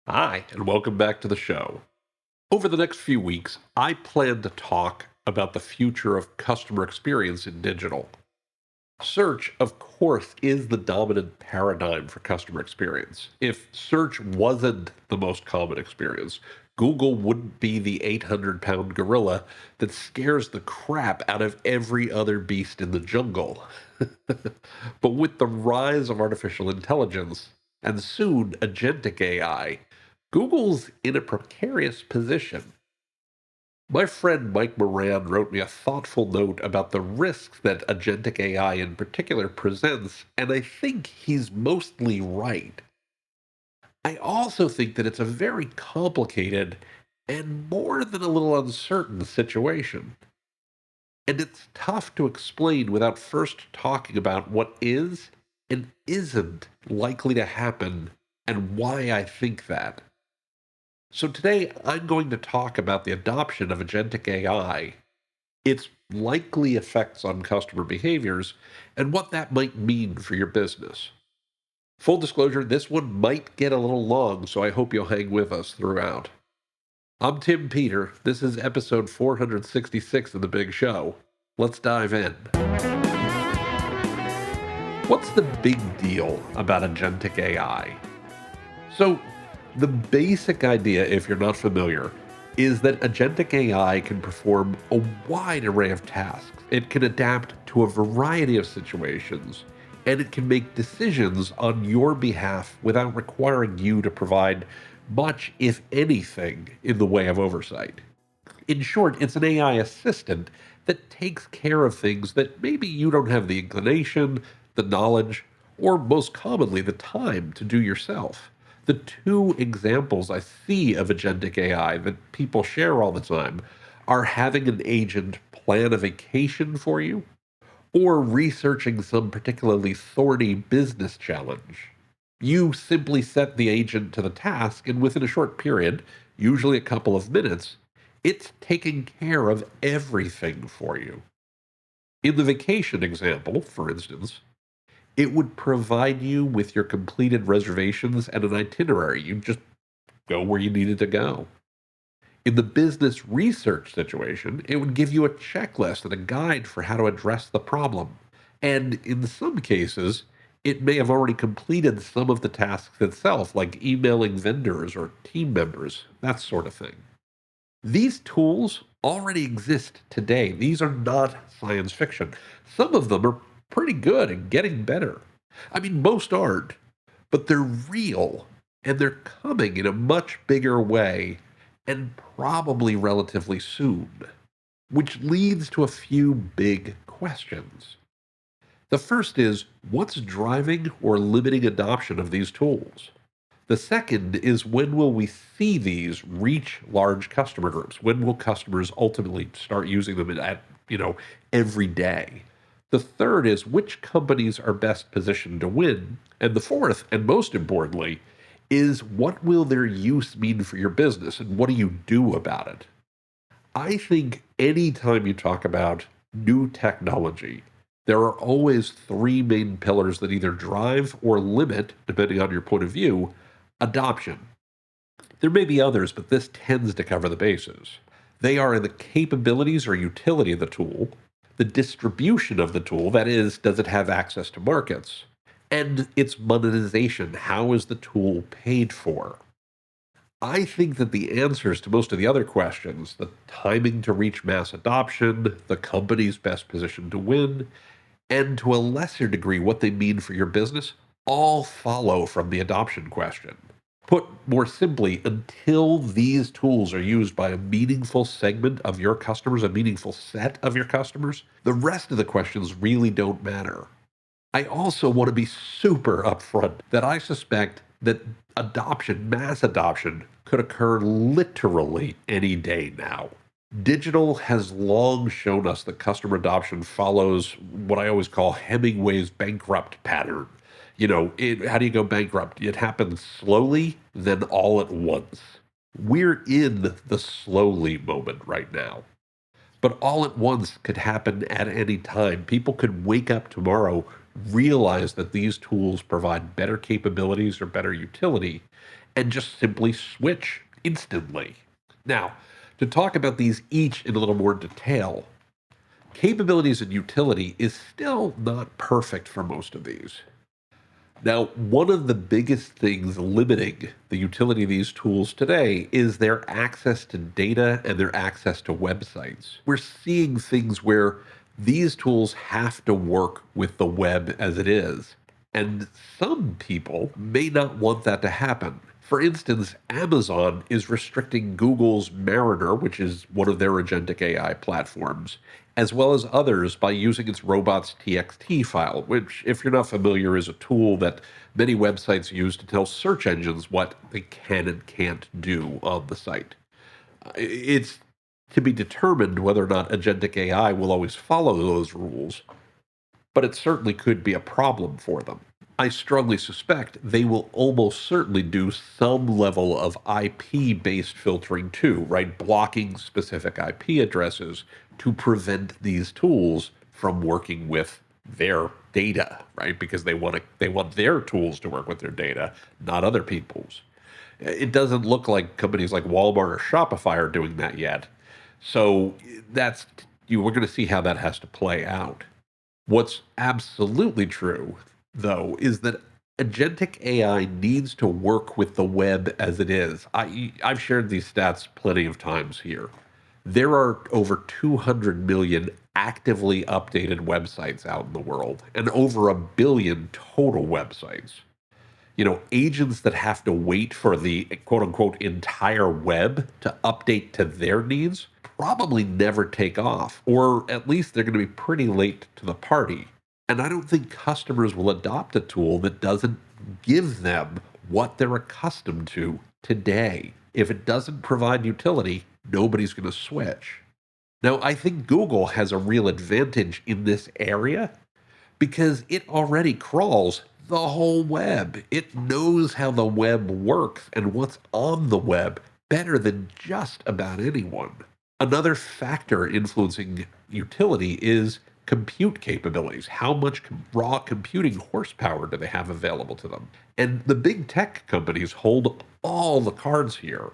Hi, and welcome back to the show. Over the next few weeks, I plan to talk about the future of customer experience in digital. Search, of course, is the dominant paradigm for customer experience. If search wasn't the most common experience, Google wouldn't be the 800-pound gorilla that scares the crap out of every other beast in the jungle. But with the rise of artificial intelligence and soon agentic AI, Google's in a precarious position. My friend Mike Moran wrote me a thoughtful note about the risks that agentic AI in particular presents, and I think he's mostly right. I also think that it's a very complicated and more than a little uncertain situation. And it's tough to explain without first talking about what is and isn't likely to happen and why I think that. So today I'm going to talk about the adoption of agentic AI, its likely effects on customer behaviors, and what that might mean for your business. Full disclosure, this one might get a little long, so I hope you'll hang with us throughout. I'm Tim Peter. This is episode 466 of The Big Show. Let's dive in. What's the big deal about agentic AI? So, the basic idea, if you're not familiar, is that agentic AI can perform a wide array of tasks. It can adapt to a variety of situations, and it can make decisions on your behalf without requiring you to provide much, if anything, in the way of oversight. In short, it's an AI assistant that takes care of things that maybe you don't have the inclination, the knowledge, or most commonly, the time to do yourself. The two examples I see of agentic AI that people share all the time are having an agent plan a vacation for you or researching some particularly thorny business challenge. You simply set the agent to the task, and within a short period, usually a couple of minutes, it's taking care of everything for you. In the vacation example, for instance, it would provide you with your completed reservations and an itinerary. You just go where you needed to go. In the business research situation, it would give you a checklist and a guide for how to address the problem. And in some cases, it may have already completed some of the tasks itself, like emailing vendors or team members, that sort of thing. These tools already exist today. These are not science fiction. Some of them are pretty good and getting better. I mean, most aren't, but they're real and they're coming in a much bigger way and probably relatively soon, which leads to a few big questions. The first is, what's driving or limiting adoption of these tools? The second is, when will we see these reach large customer groups? When will customers ultimately start using them every day? The third is, which companies are best positioned to win? And the fourth, and most importantly, is, what will their use mean for your business and what do you do about it? I think anytime you talk about new technology, there are always three main pillars that either drive or limit, depending on your point of view, adoption. There may be others, but this tends to cover the bases. They are in the capabilities or utility of the tool, the distribution of the tool, that is, does it have access to markets, and its monetization, how is the tool paid for? I think that the answers to most of the other questions, the timing to reach mass adoption, the company's best position to win, and to a lesser degree, what they mean for your business, all follow from the adoption question. Put more simply, until these tools are used by a meaningful segment of your customers, a meaningful set of your customers, the rest of the questions really don't matter. I also want to be super upfront that I suspect that adoption, mass adoption, could occur literally any day now. Digital has long shown us that customer adoption follows what I always call Hemingway's bankrupt pattern. How do you go bankrupt? It happens slowly, then all at once. We're in the slowly moment right now. But all at once could happen at any time. People could wake up tomorrow, realize that these tools provide better capabilities or better utility, and just simply switch instantly. Now, to talk about these each in a little more detail, capabilities and utility is still not perfect for most of these. Now, one of the biggest things limiting the utility of these tools today is their access to data and their access to websites. We're seeing things where these tools have to work with the web as it is. And some people may not want that to happen. For instance, Amazon is restricting Google's Mariner, which is one of their agentic AI platforms, as well as others by using its robots.txt file, which, if you're not familiar, is a tool that many websites use to tell search engines what they can and can't do on the site. It's to be determined whether or not agentic AI will always follow those rules, but it certainly could be a problem for them. I strongly suspect they will almost certainly do some level of IP based filtering too, right? Blocking specific IP addresses to prevent these tools from working with their data, right? Because they want their tools to work with their data, not other people's. It doesn't look like companies like Walmart or Shopify are doing that yet. So that's we're going to see how that has to play out. What's absolutely true, though, is that agentic AI needs to work with the web as it is. I've shared these stats plenty of times here. There are over 200 million actively updated websites out in the world and over a billion total websites. Agents that have to wait for the quote unquote entire web to update to their needs probably never take off, or at least they're going to be pretty late to the party. And I don't think customers will adopt a tool that doesn't give them what they're accustomed to today. If it doesn't provide utility, nobody's going to switch. Now, I think Google has a real advantage in this area because it already crawls the whole web. It knows how the web works and what's on the web better than just about anyone. Another factor influencing utility is compute capabilities. How much raw computing horsepower do they have available to them? And the big tech companies hold all the cards here.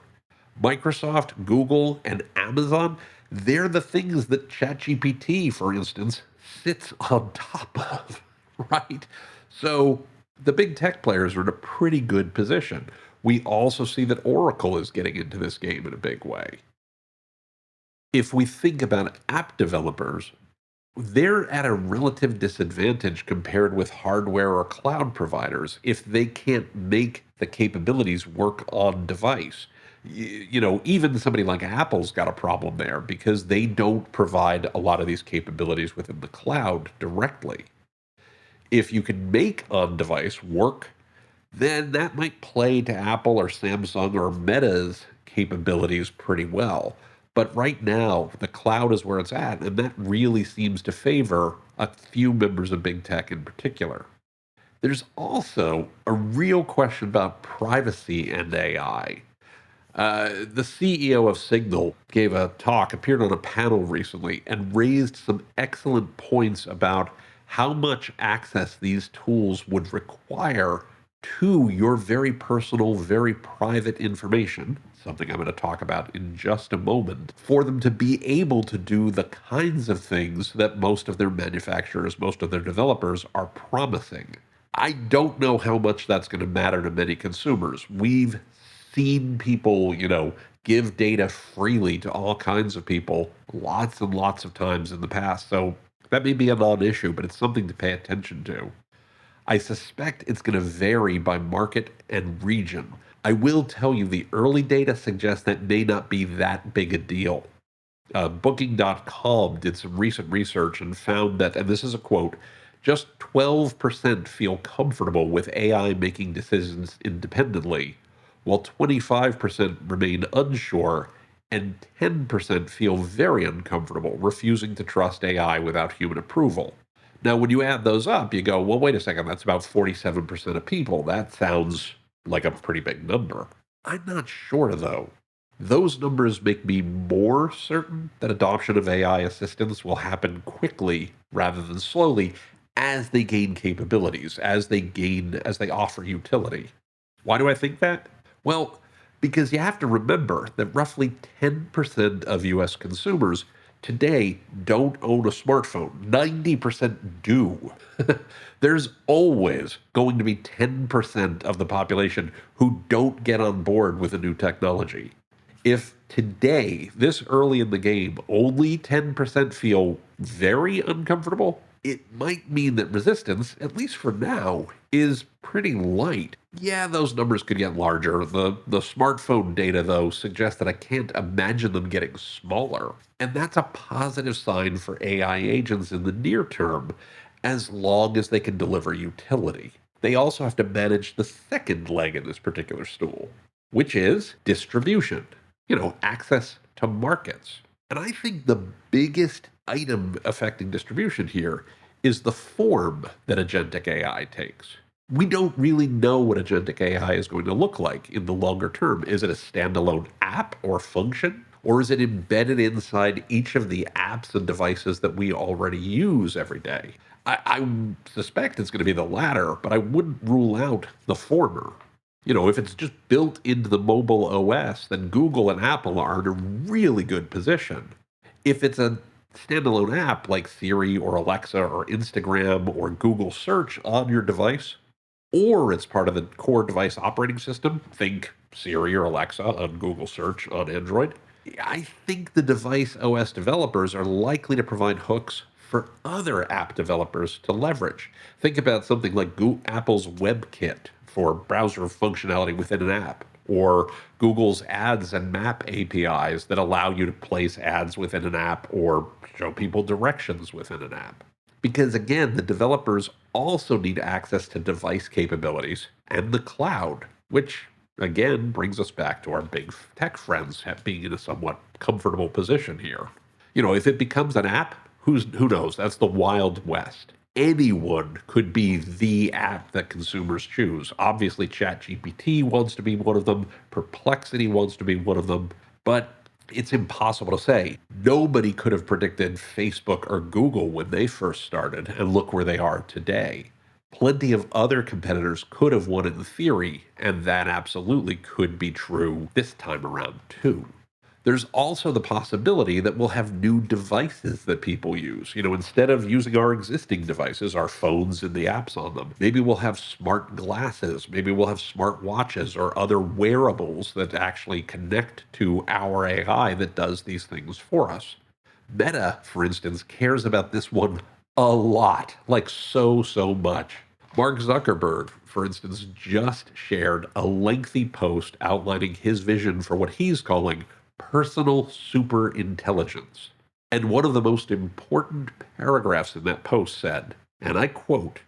Microsoft, Google, and Amazon, they're the things that ChatGPT, for instance, sits on top of, right? So the big tech players are in a pretty good position. We also see that Oracle is getting into this game in a big way. If we think about app developers, they're at a relative disadvantage compared with hardware or cloud providers if they can't make the capabilities work on device. Even somebody like Apple's got a problem there because they don't provide a lot of these capabilities within the cloud directly. If you can make on device work, then that might play to Apple or Samsung or Meta's capabilities pretty well. But right now, the cloud is where it's at, and that really seems to favor a few members of big tech in particular. There's also a real question about privacy and AI. The CEO of Signal gave a talk, appeared on a panel recently, and raised some excellent points about how much access these tools would require to your very personal, very private information, something I'm going to talk about in just a moment, for them to be able to do the kinds of things that most of their manufacturers, most of their developers are promising. I don't know how much that's going to matter to many consumers. We've seen people, give data freely to all kinds of people lots and lots of times in the past. So that may be a non issue, but it's something to pay attention to. I suspect it's going to vary by market and region. I will tell you the early data suggests that may not be that big a deal. Booking.com did some recent research and found that, and this is a quote, just 12% feel comfortable with AI making decisions independently, while 25% remain unsure, and 10% feel very uncomfortable, refusing to trust AI without human approval. Now, when you add those up, you go, well, wait a second, that's about 47% of people. That sounds like a pretty big number. I'm not sure, though. Those numbers make me more certain that adoption of AI assistants will happen quickly rather than slowly as they gain capabilities, as they offer utility. Why do I think that? Well, because you have to remember that roughly 10% of US consumers today don't own a smartphone. 90% do. There's always going to be 10% of the population who don't get on board with a new technology. If today, this early in the game, only 10% feel very uncomfortable, it might mean that resistance, at least for now, is pretty light. Yeah, those numbers could get larger. The smartphone data, though, suggests that I can't imagine them getting smaller. And that's a positive sign for AI agents in the near term, as long as they can deliver utility. They also have to manage the second leg in this particular stool, which is distribution, access to markets. And I think the biggest item affecting distribution here is the form that agentic AI takes. We don't really know what agentic AI is going to look like in the longer term. Is it a standalone app or function? Or is it embedded inside each of the apps and devices that we already use every day? I suspect it's going to be the latter, but I wouldn't rule out the former. If it's just built into the mobile OS, then Google and Apple are in a really good position. If it's a standalone app like Siri or Alexa or Instagram or Google Search on your device, or it's part of the core device operating system, think Siri or Alexa on Google Search on Android, I think the device OS developers are likely to provide hooks for other app developers to leverage. Think about something like Apple's WebKit for browser functionality within an app, or Google's Ads and Map APIs that allow you to place ads within an app or show people directions within an app. Because again, the developers also need access to device capabilities and the cloud, which again brings us back to our big tech friends being in a somewhat comfortable position here. If it becomes an app, who knows? That's the Wild West. Anyone could be the app that consumers choose. Obviously, ChatGPT wants to be one of them, Perplexity wants to be one of them, but it's impossible to say. Nobody could have predicted Facebook or Google when they first started, and look where they are today. Plenty of other competitors could have won in theory, and that absolutely could be true this time around, too. There's also the possibility that we'll have new devices that people use. Instead of using our existing devices, our phones and the apps on them, maybe we'll have smart glasses, maybe we'll have smart watches or other wearables that actually connect to our AI that does these things for us. Meta, for instance, cares about this one a lot, like so much. Mark Zuckerberg, for instance, just shared a lengthy post outlining his vision for what he's calling personal super intelligence. And one of the most important paragraphs in that post said, and I quote,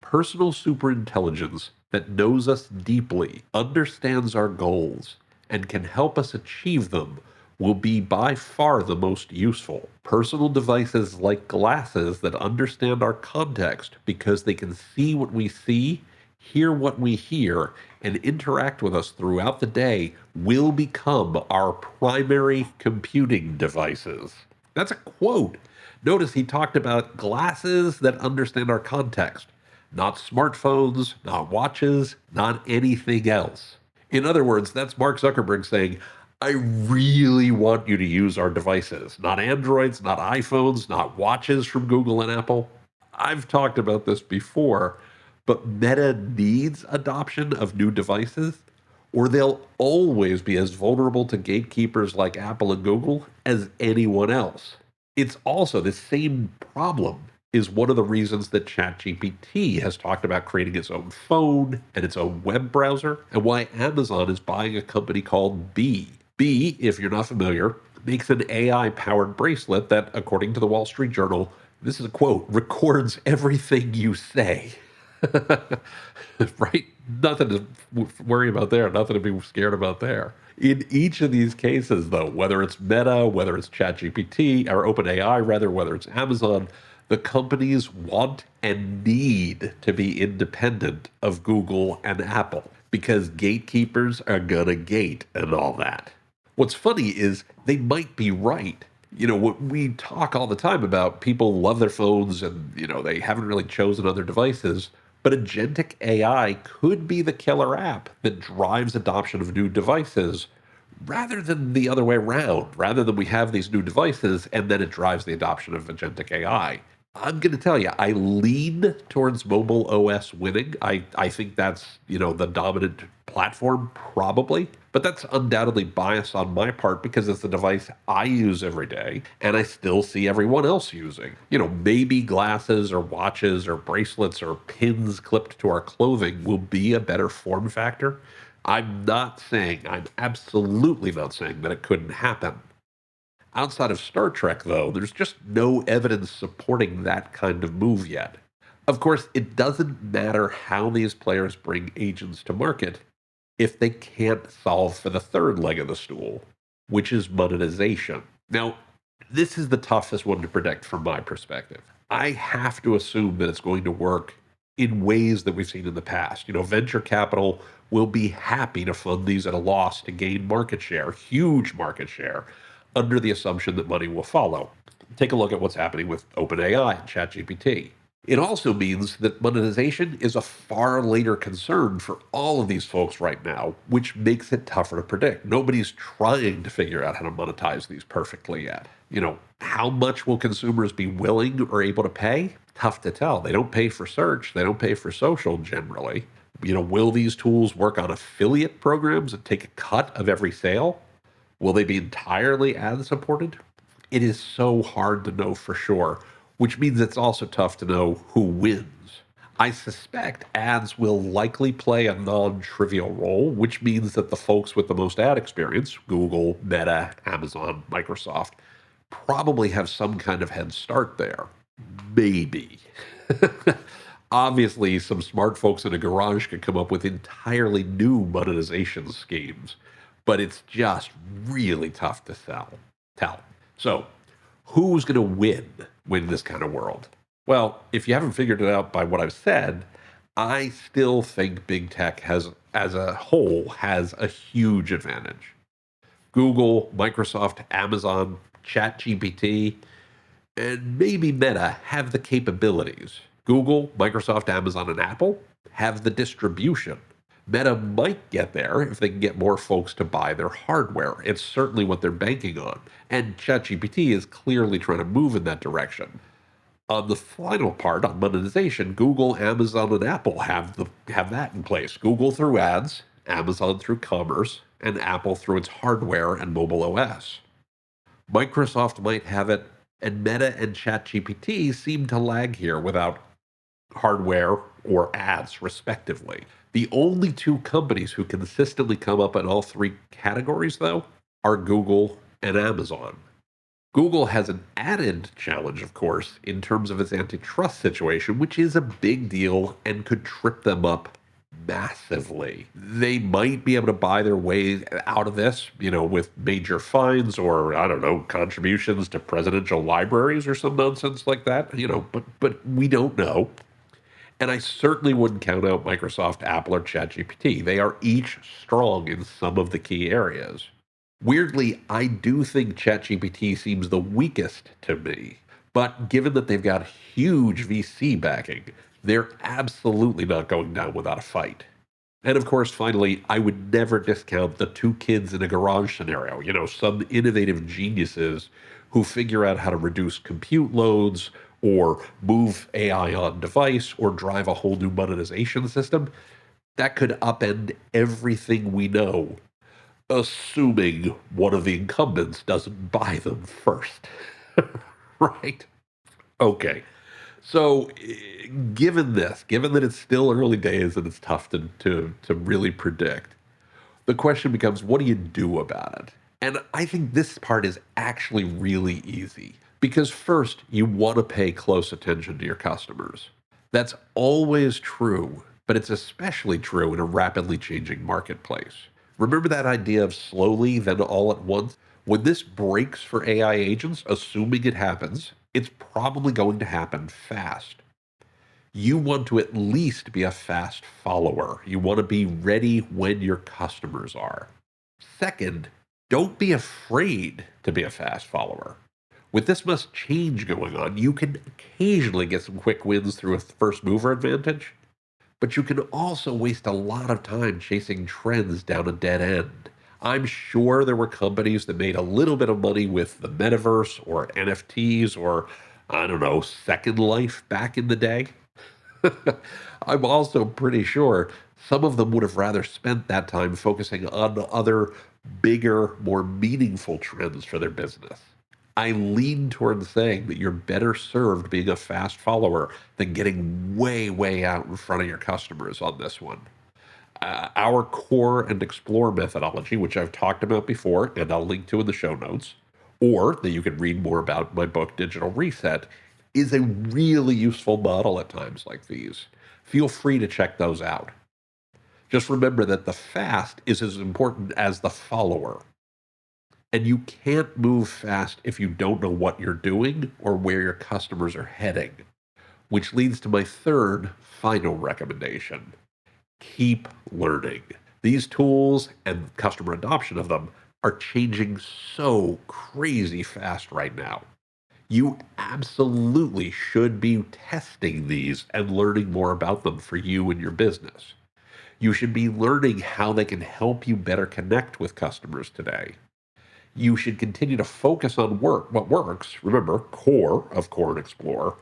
personal superintelligence that knows us deeply, understands our goals, and can help us achieve them will be by far the most useful. Personal devices like glasses that understand our context because they can see what we see, hear what we hear, and interact with us throughout the day will become our primary computing devices. That's a quote. Notice he talked about glasses that understand our context, not smartphones, not watches, not anything else. In other words, that's Mark Zuckerberg saying, I really want you to use our devices, not Androids, not iPhones, not watches from Google and Apple. I've talked about this before, but Meta needs adoption of new devices, or they'll always be as vulnerable to gatekeepers like Apple and Google as anyone else. It's also the same problem is one of the reasons that ChatGPT has talked about creating its own phone and its own web browser, and why Amazon is buying a company called Bee. Bee, if you're not familiar, makes an AI-powered bracelet that, according to the Wall Street Journal, this is a quote, records everything you say. Right? Nothing to worry about there, nothing to be scared about there. In each of these cases, though, whether it's Meta, whether it's ChatGPT, or OpenAI, rather, whether it's Amazon, the companies want and need to be independent of Google and Apple because gatekeepers are gonna gate and all that. What's funny is they might be right. We talk all the time about people love their phones and, they haven't really chosen other devices. But agentic AI could be the killer app that drives adoption of new devices rather than the other way around, rather than we have these new devices and then it drives the adoption of agentic AI. I'm going to tell you, I lean towards mobile OS winning. I think that's, the dominant platform, probably. But that's undoubtedly bias on my part because it's the device I use every day and I still see everyone else using. Maybe glasses or watches or bracelets or pins clipped to our clothing will be a better form factor. I'm absolutely not saying that it couldn't happen. Outside of Star Trek, though, there's just no evidence supporting that kind of move yet. Of course, it doesn't matter how these players bring agents to market if they can't solve for the third leg of the stool, which is monetization. Now, this is the toughest one to predict from my perspective. I have to assume that it's going to work in ways that we've seen in the past. Venture capital will be happy to fund these at a loss to gain market share, huge market share, under the assumption that money will follow. Take a look at what's happening with OpenAI and ChatGPT. It also means that monetization is a far later concern for all of these folks right now, which makes it tougher to predict. Nobody's trying to figure out how to monetize these perfectly yet. How much will consumers be willing or able to pay? Tough to tell. They don't pay for search, they don't pay for social generally. Will these tools work on affiliate programs and take a cut of every sale? Will they be entirely ad supported? It is so hard to know for sure, which means it's also tough to know who wins. I suspect ads will likely play a non trivial role, which means that the folks with the most ad experience, Google, Meta, Amazon, Microsoft, probably have some kind of head start there. Maybe. Obviously, some smart folks in a garage could come up with entirely new monetization schemes, but it's just really tough to tell. So, who's going to win this kind of world? Well, if you haven't figured it out by what I've said, I still think big tech as a whole, has a huge advantage. Google, Microsoft, Amazon, ChatGPT, and maybe Meta have the capabilities. Google, Microsoft, Amazon, and Apple have the distribution. Meta might get there if they can get more folks to buy their hardware. It's certainly what they're banking on. And ChatGPT is clearly trying to move in that direction. On the final part, on monetization, Google, Amazon, and Apple have that in place. Google through ads, Amazon through commerce, and Apple through its hardware and mobile OS. Microsoft might have it, and Meta and ChatGPT seem to lag here without hardware or ads, respectively. The only two companies who consistently come up in all three categories, though, are Google and Amazon. Google has an added challenge, of course, in terms of its antitrust situation, which is a big deal and could trip them up massively. They might be able to buy their way out of this, with major fines or, I don't know, contributions to presidential libraries or some nonsense like that, but we don't know. And I certainly wouldn't count out Microsoft, Apple, or ChatGPT. They are each strong in some of the key areas. Weirdly, I do think ChatGPT seems the weakest to me. But given that they've got huge VC backing, they're absolutely not going down without a fight. And of course, finally, I would never discount the two kids in a garage scenario. Some innovative geniuses who figure out how to reduce compute loads or move AI on device or drive a whole new monetization system. That could upend everything we know, assuming one of the incumbents doesn't buy them first. Right? Okay. So, given that it's still early days and it's tough to really predict, the question becomes, what do you do about it? And I think this part is actually really easy because first, you want to pay close attention to your customers. That's always true, but it's especially true in a rapidly changing marketplace. Remember that idea of slowly, then all at once? When this breaks for AI agents, assuming it happens, it's probably going to happen fast. You want to at least be a fast follower. You want to be ready when your customers are. Second, don't be afraid to be a fast follower. With this much change going on, you can occasionally get some quick wins through a first mover advantage. but you can also waste a lot of time chasing trends down a dead end. I'm sure there were companies that made a little bit of money with the metaverse or NFTs or, I don't know, Second Life back in the day. I'm also pretty sure some of them would have rather spent that time focusing on other, bigger, more meaningful trends for their business. I lean towards saying that you're better served being a fast follower than getting way, way out in front of your customers on this one. Our core and explore methodology, which I've talked about before and I'll link to in the show notes, or that you can read more about in my book, Digital Reset, is a really useful model at times like these. Feel free to check those out. Just remember that the fast is as important as the follower. And you can't move fast if you don't know what you're doing or where your customers are heading, which leads to my third final recommendation. Keep learning. These tools and customer adoption of them are changing so crazy fast right now. You absolutely should be testing these and learning more about them for you and your business. You should be learning how they can help you better connect with customers today. You should continue to focus on what works. Remember, core of Core and Explore.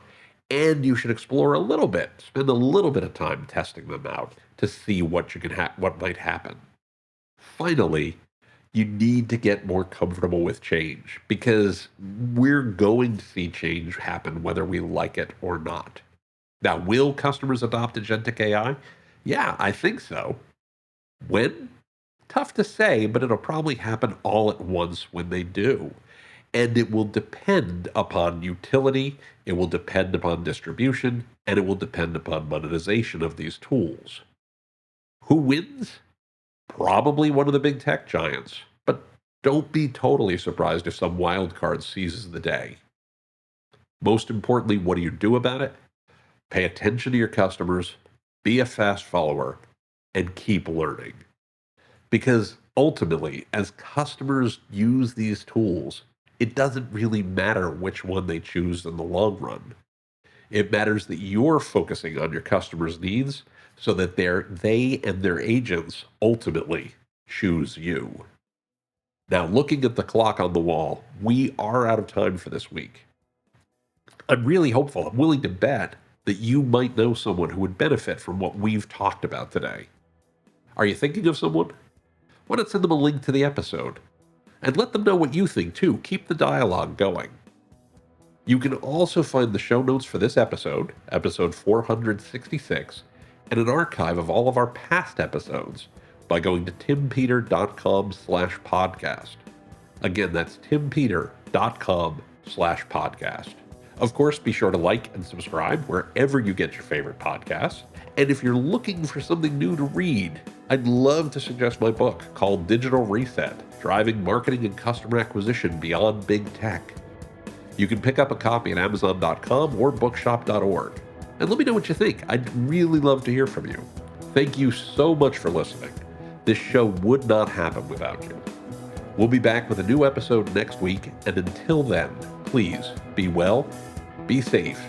And you should explore a little bit, spend a little bit of time testing them out to see what might happen. Finally, you need to get more comfortable with change because we're going to see change happen whether we like it or not. Now, will customers adopt agentic AI? Yeah, I think so. When? Tough to say, but it'll probably happen all at once when they do. And it will depend upon utility, it will depend upon distribution, and it will depend upon monetization of these tools. Who wins? Probably one of the big tech giants, but don't be totally surprised if some wild card seizes the day. Most importantly, what do you do about it? Pay attention to your customers, be a fast follower, and keep learning. Because ultimately, as customers use these tools, it doesn't really matter which one they choose in the long run. It matters that you're focusing on your customers' needs so that they and their agents ultimately choose you. Now, looking at the clock on the wall, we are out of time for this week. I'm really hopeful, I'm willing to bet that you might know someone who would benefit from what we've talked about today. Are you thinking of someone? Why not send them a link to the episode? And let them know what you think too. Keep the dialogue going. You can also find the show notes for this episode, episode 466, and an archive of all of our past episodes by going to timpeter.com/podcast. Again, that's timpeter.com/podcast. Of course, be sure to like and subscribe wherever you get your favorite podcasts. And if you're looking for something new to read, I'd love to suggest my book called Digital Reset, Driving Marketing and Customer Acquisition Beyond Big Tech. You can pick up a copy at Amazon.com or bookshop.org. And let me know what you think. I'd really love to hear from you. Thank you so much for listening. This show would not happen without you. We'll be back with a new episode next week, and until then, please be well, be safe,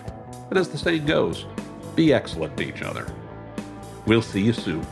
and as the saying goes, be excellent to each other. We'll see you soon.